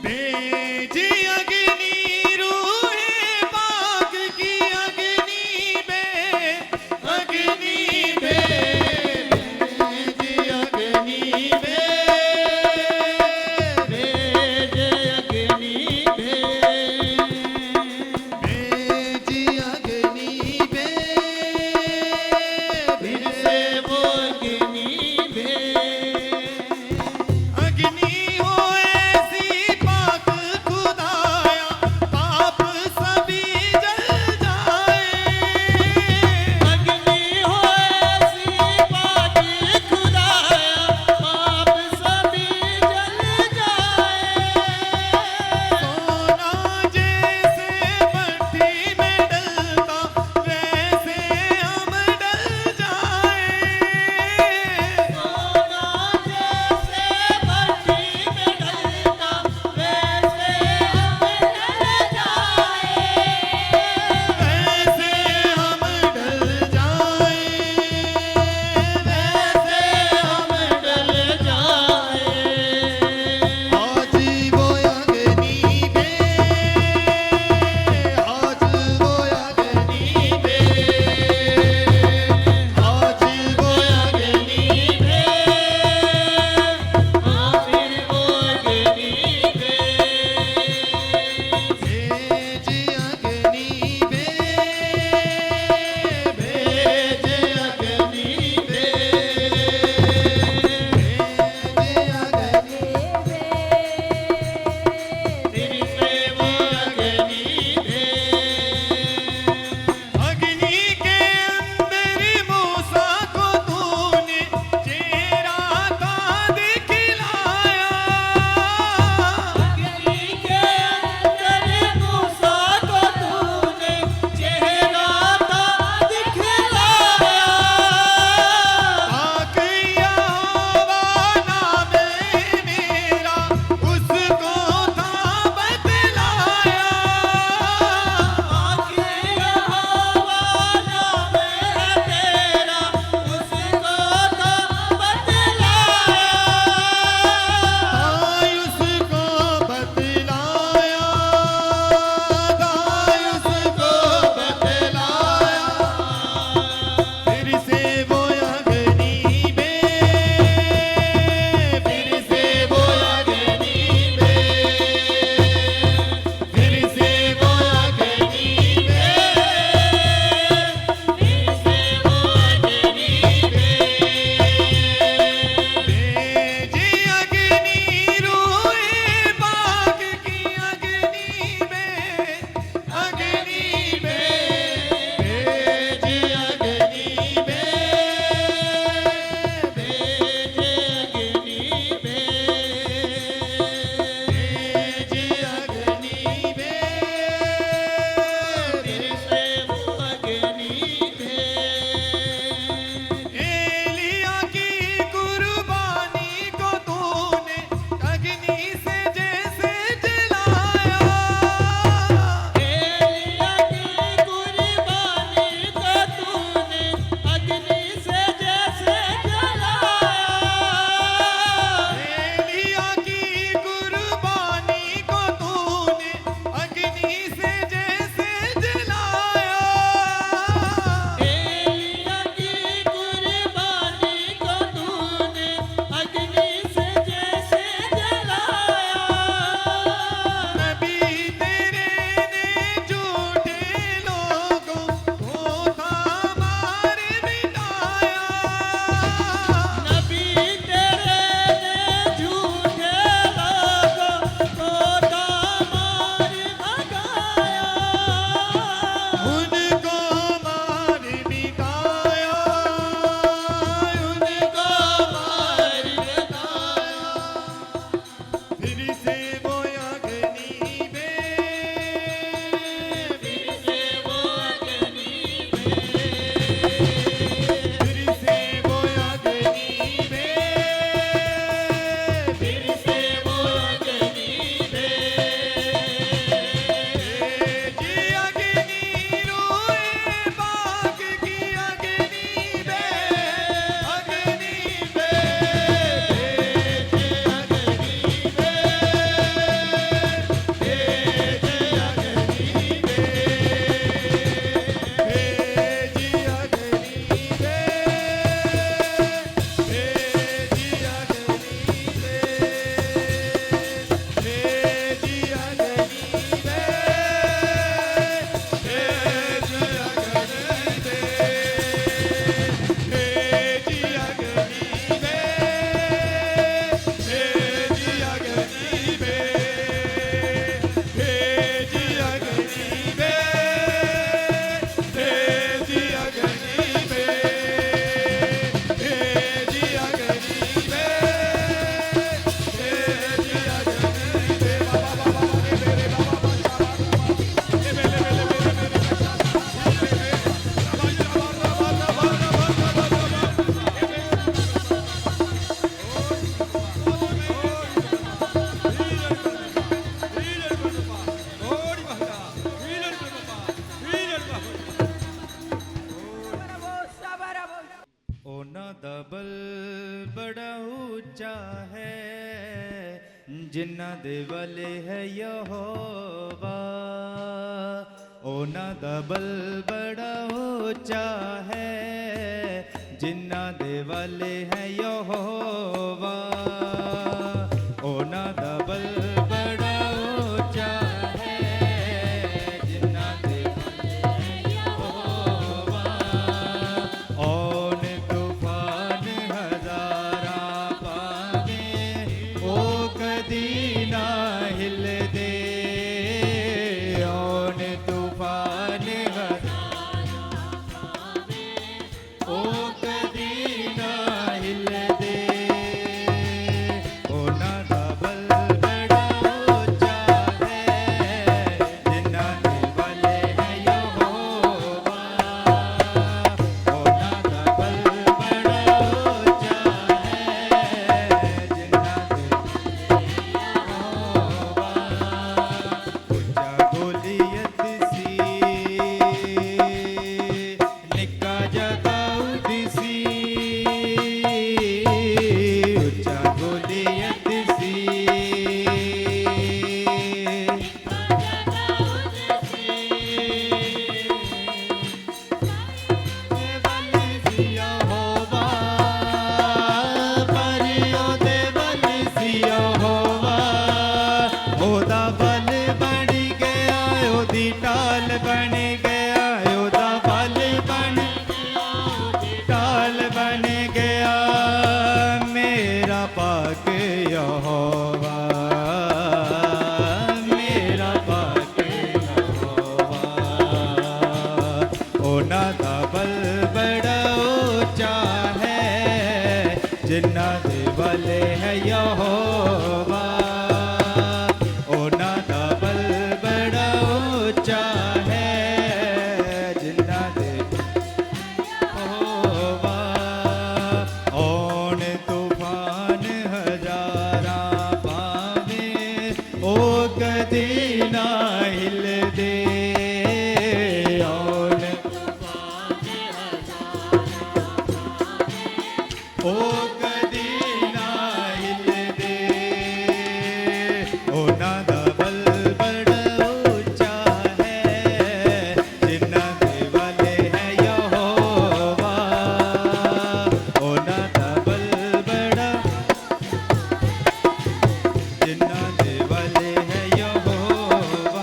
भेज अग्नि रूहे पाक की अग्नि भेज अग्नि भेज अग्नि भेज भेज अग्नि भेज अग्नि फिर से वो अग्नि भेज अग्नि ਜਿਨ੍ਹਾਂ ਦੇ ਵਾਲੇ ਹੈ ਯਹੋਵਾ ਉਹਨਾਂ ਦਾ ਬਲ ਬੜਾ ਉੱਚਾ ਹੈ ਜਿਨ੍ਹਾਂ ਦੇ ਵਾਲੇ ਹੈ ਯਹੋਵਾ ਉਹਨਾਂ ਦਾ ਬਲ ਬੜਾ ਉੱਚਾ ਹੈ ਜਿਨ੍ਹਾਂ ਦੇ ਵਾਲੇ ਹੈ ਯਹੋਵਾ ਔਨ ਤੂਫਾਨ ਹਜ਼ਾਰਾਂ ਪਾਵੇ ਉਹ ਕਦੀ ਨਾ ਹਿਲਦੇ ਔਨ ਤੂਫਾਨ ਹਜ਼ਾਰਾਂ ਪਾਵੇ ਉਹ ਕਦੀ ਨਾ ਹਿਲਦੇ ਉਹਨਾਂ ਦਾ ਬਲ ਬੜਾ ਉੱਚਾ ਹੈ ਜਿਨ੍ਹਾਂ ਦੇ ਵਾਲੇ ਹੈ ਯਹੋਵਾ ਉਹਨਾਂ ਦਾ ਬਲ ਬੜਾ ਉੱਚਾ ਹੈ ਜਿਨ੍ਹਾਂ ਦੇ ਉੱਚਾ ਗੋਲੀਅਤ ਸੀ ਨਿੱਕਾ ਜਿਹਾ ਦਾਊਦ ਸੀ ਉੱਚਾ ਗੋਲੀਅਤ ਸੀ ਉਹਦਾ ਬਲ ਬਣ ਗਿਆ ਉਹਦੀ ਢਾਲ ਬਣ ਗਿਆ ਉਹਦਾ ਬਲ ਬਣ ਗਿਆ ਉਹਦੀ ਢਾਲ ਬਣ ਗਿਆ ਮੇਰਾ ਪਾਕ ਯਹੋਵਾ ਮੇਰਾ ਪਾਕ ਯਹੋਵਾ ਉਹਨਾਂ ਦਾ ਬਲ ਬੜਾ ਉੱਚਾ ਹੈ ਜਿਨ੍ਹਾਂ ਦੇ ਵਾਲੇ ਹੈ ਯਹੋਵਾ ਉਹਨਾਂ ਦਾ ਬਲ ਬੜਾ ਉੱਚਾ ਹੈ ਜਿਨ੍ਹਾਂ ਦੇ ਯਹੋਵਾ ਔਨ ਤੂਫਾਨ ਹਜ਼ਾਰਾਂ ਪਾਵੇ ਉਹ ਕਦੀ ਨਾ ਹਿਲਦੇ ਔਨ ਤੂਫਾਨ ਉਹ ਕਦੀ ਨਾ ਹਿਲਦੇ ਉਹਨਾਂ ਦਾ ਬਲ ਬੜਾ ਉੱਚਾ ਹੈ ਜਿਨ੍ਹਾਂ ਦੇ ਵਾਲੇ ਹੈ ਯਹੋਵਾ ਉਹਨਾਂ ਦਾ ਬਲ ਬੜਾ ਜਿਨ੍ਹਾਂ ਦੇ ਵਾਲੇ ਹੈ ਯਹੋਵਾ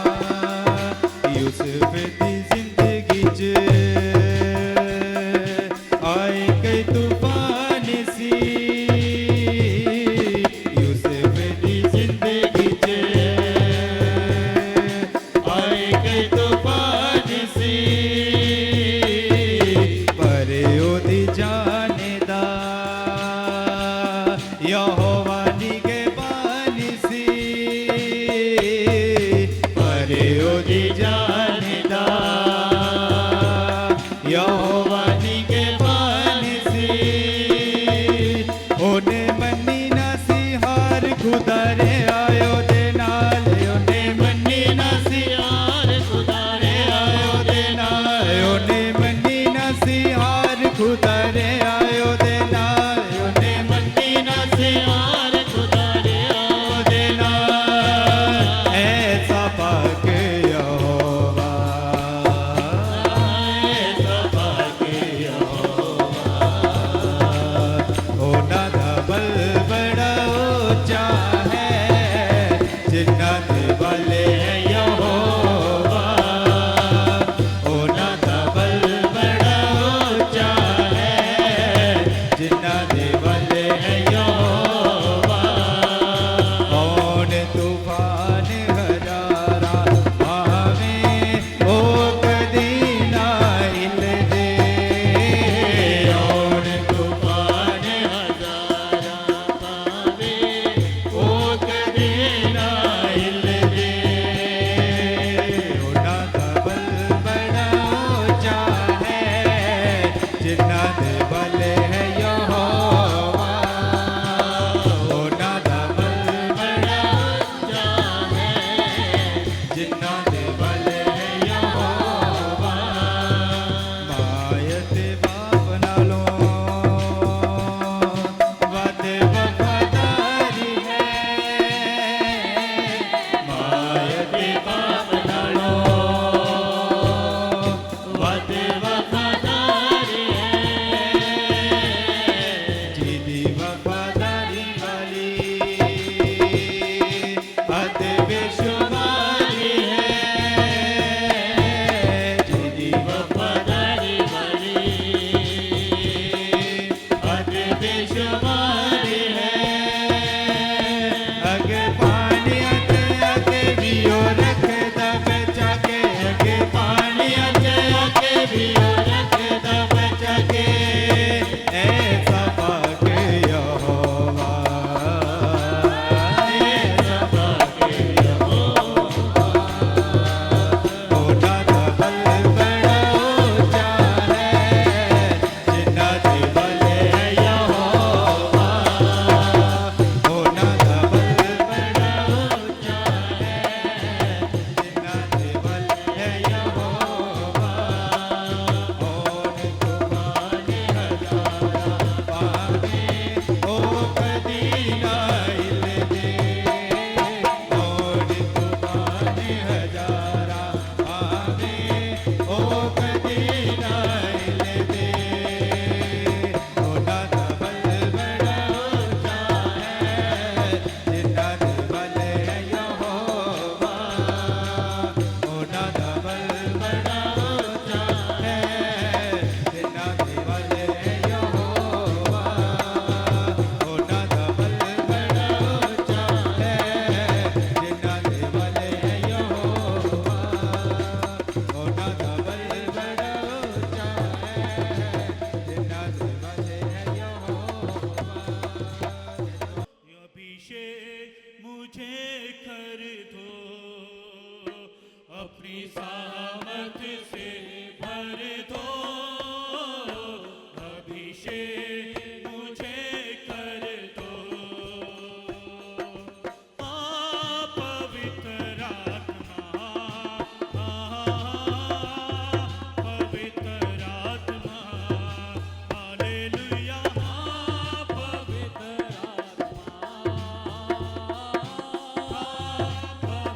मुझे कर दो, अपनी सामर्थ से भर दो, अभिषेक मुझे कर दो। पवित्र आत्मा, पवित्र आत्मा, हालेलुया। पवित्र आत्मा, पवित्र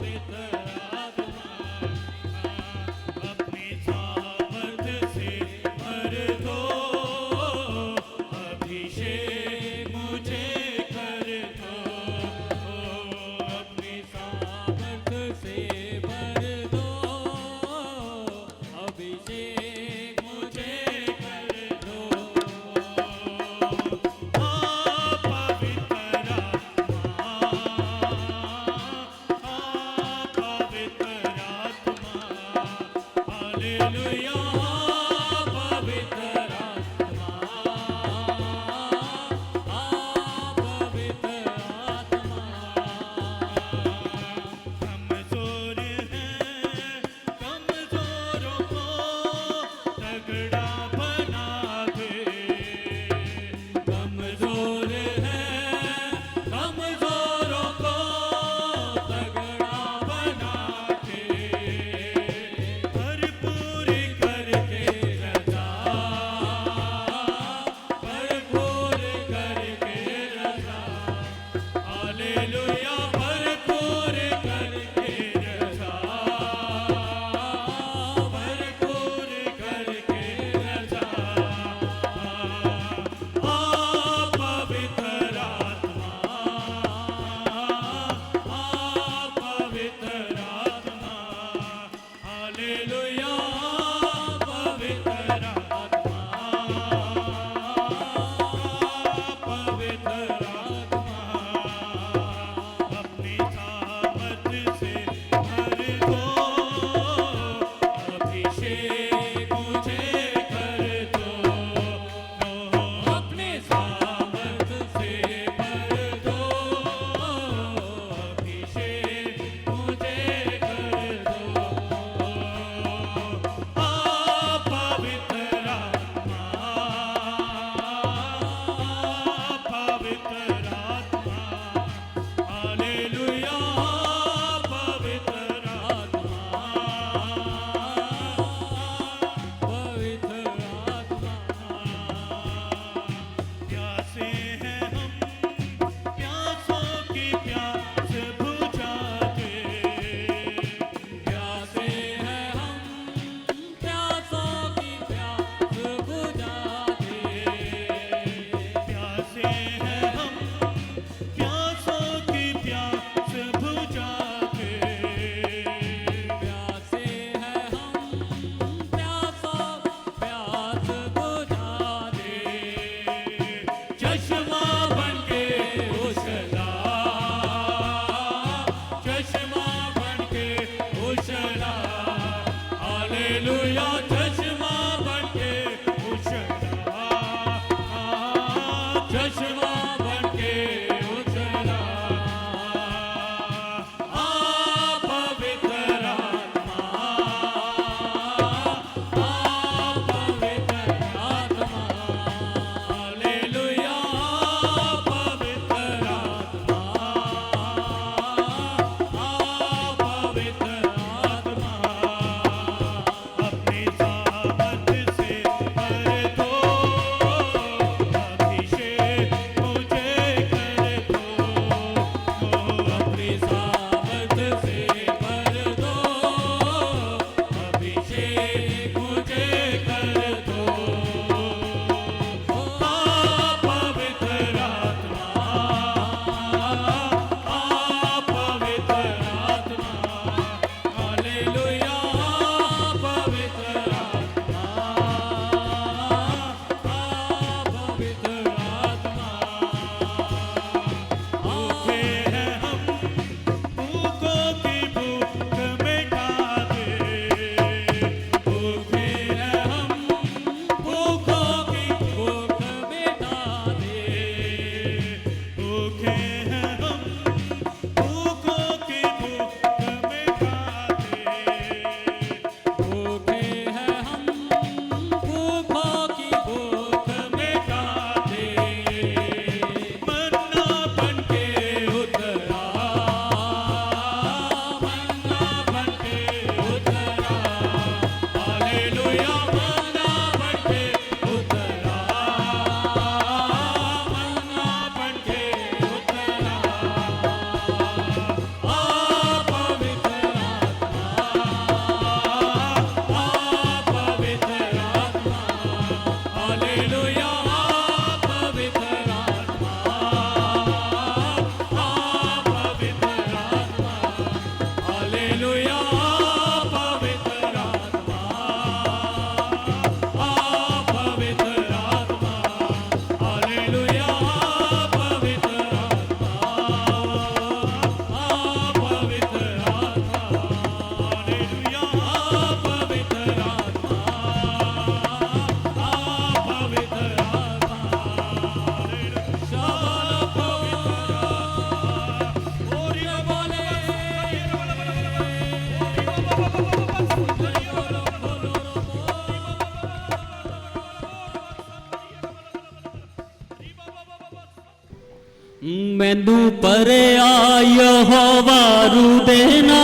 मैनू परया यहोवा रू देना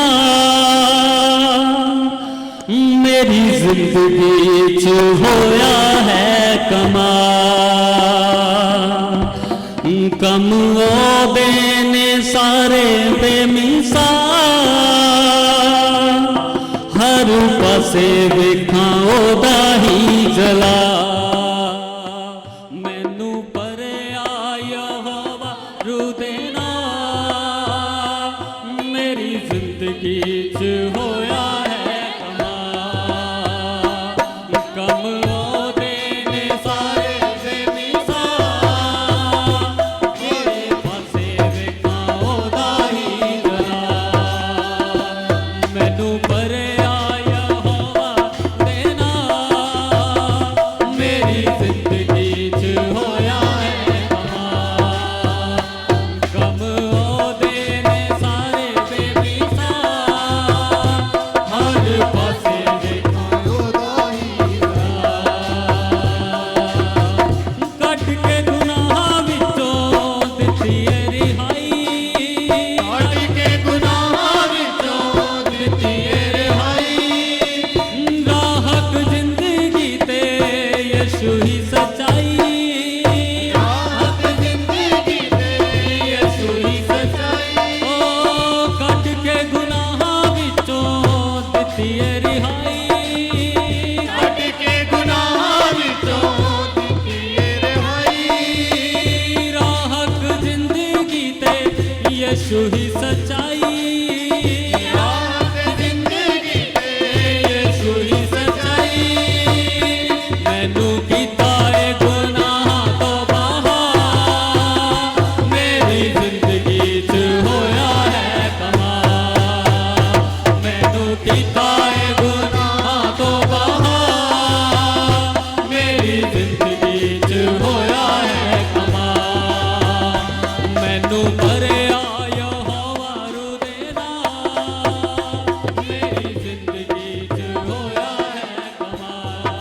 मेरी जिंदगी च होया है कमाल कम ओदे ने सारे बेमिसाल हर पासे वेखां ओदा ही जला मैनू परया यहोवा रू देना मेरी जिंदगी च होया है कमाल कम ओदे ने सारे बेमिसाल मेरे पासे वेखां ओदा ही जला मैनू परया यहोवा देना मेरी जिंदगी च होया है कमाल कम ओदे ने सारे बेमिसाल हर पासे वेखां ओदा ही ਕੱਢ ਕੇ ਗੁਨਾਹਾਂ ਵਿੱਚੋਂ ਦਿੱਤੀ ਏ ਰਿਹਾਈ ਕੱਢ ਕੇ ਗੁਨਾਹਾਂ ਵਿੱਚੋਂ ਦਿੱਤੀ ਏ ਰਿਹਾਈ ਰਾਹਤ ਜ਼ਿੰਦਗੀ ਤੇ ਯਿਸੂ ਹੀ ਸੱਚਾਈ ਰਾਹਤ ਜ਼ਿੰਦਗੀ ਤੇ ਯਿਸੂ ਹੀ ਸੱਚਾਈ ਓ ਕੱਢ ਕੇ ਗੁਨਾਹਾਂ ਵਿੱਚੋਂ ਦਿੱਤੀ ਏ ਰਿਹਾਈ ਕੱਢ ਕੇ ਗੁਨਾਹਾਂ ਵਿੱਚੋਂ ਦਿੱਤੀ ਏ ਰਿਹਾਈ ਰਾਹਤ ਜ਼ਿੰਦਗੀ ਤੇ ਯਿਸੂ ਹੀ ਸੱਚਾਈ ਰਾਹਤ ਜ਼ਿੰਦਗੀ ਤੇ ਯਿਸੂ ਹੀ ਸੱਚਾਈ ਮੈਨੂੰ ਕੀਤਾ ਏ ਗੁਨਾਹਾਂ ਤੋਂ ਬਾਹਰ ਮੇਰੀ ਜ਼ਿੰਦਗੀ 'ਚ ਹੋਇਆ ਹੈ ਕਮਾਲ ਮੈਨੂੰ ਕੀਤਾ ਏ ਗੁਨਾਹਾਂ ਤੋਂ ਬਾਹਰ ਮੇਰੀ ਜ਼ਿੰਦਗੀ 'ਚ ਹੋਇਆ ਹੈ ਕਮਾਲ ਮੈਨੂੰ ਭਰਿਆ ਯਹੋਵਾ ਰੂ ਦੇਨਾ ਮੇਰੀ ਜ਼ਿੰਦਗੀ 'ਚ ਹੋਇਆ ਹੈ ਕਮਾਲ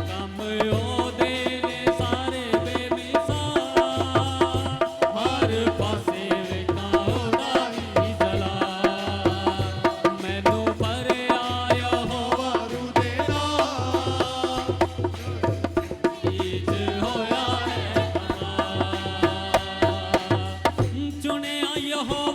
ਕੰਮ ਉਹਦੇ ਨੇ ਸਾਰੇ ਬੇਮਿਸਾਲ ਹਰ ਪਾਸੇ ਵੇਖਾਂ ਉਹਦਾ ਹੀ ਜਲਾਲ ਮੈਨੂੰ ਭਰਿਆ ਯਹੋਵਾ ਰੂ ਦੇਨਾ ਈਚ ਹੋਇਆ ਹੈ ਕਮਾਲ ਚੁਣਿਆ ਯਹੋਵਾ